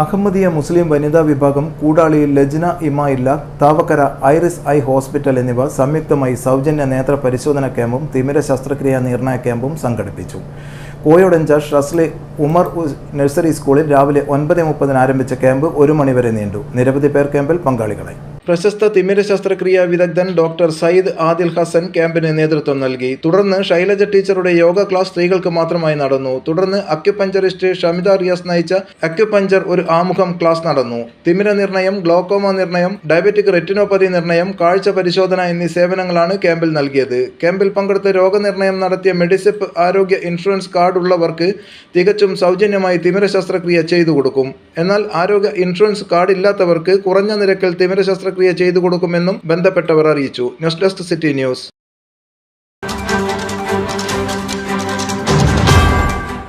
അഹമ്മദിയ മുസ്ലിം വനിതാ വിഭാഗം Koodali Lajna Imaillah Thavakkara Iris eye hospital എന്നിവ സംയുക്തമായി സൗജന്യ നേത്ര പരിശോധന ക്യാമ്പും തിമിര ശസ്ത്രക്രിയാ നിർണയ ക്യാമ്പും സംഘടിപ്പിച്ചു. കോയോടഞ്ച ഷ്രസ്ലെ ഉമർ നഴ്സറി സ്കൂളിൽ രാവിലെ 9:30 ആരംഭിച്ച ക്യാമ്പ് 1 മണിവരെ നീണ്ടു. നിരവധി പേർ ക്യാമ്പിൽ പങ്കാളികളായി. പ്രശസ്ത തിമിര ശസ്ത്രക്രിയാ വിദഗ്ധൻ ഡോക്ടർ സയ്യിദ് ആദിൽ ഹസൻ ക്യാമ്പിന് നേതൃത്വം നൽകി. തുടർന്ന് ശൈലജ ടീച്ചറുടെ യോഗ ക്ലാസ് സ്ത്രീകൾക്ക് മാത്രമായി നടന്നു. തുടർന്ന് അക്യുപഞ്ചറിസ്റ്റ് ഷമിത റിയാസ് നയിച്ച അക്യുപഞ്ചർ ഒരു ആമുഖം ക്ലാസ് നടന്നു. തിമിര നിർണയം, ഗ്ലോക്കോമ നിർണയം, ഡയബറ്റിക് റെറ്റിനോപ്പതി നിർണയം, കാഴ്ച പരിശോധന എന്നീ സേവനങ്ങളാണ് ക്യാമ്പിൽ നൽകിയത്. ക്യാമ്പിൽ പങ്കെടുത്ത് രോഗനിർണയം നടത്തിയ മെഡിസെപ്പ് ആരോഗ്യ ഇൻഷുറൻസ് കാർഡ് ഉള്ളവർക്ക് തികച്ചും സൗജന്യമായി തിമിര ശസ്ത്രക്രിയ ചെയ്തു കൊടുക്കും. എന്നാൽ ആരോഗ്യ ഇൻഷുറൻസ് കാർഡ് ഇല്ലാത്തവർക്ക് കുറഞ്ഞ നിരക്കിൽ തിമിര ശസ്ത്രക്രിയ ചെയ്തു കൊടുക്കുമെന്നും ബന്ധപ്പെട്ടവർ അറിയിച്ചു. News desk city news.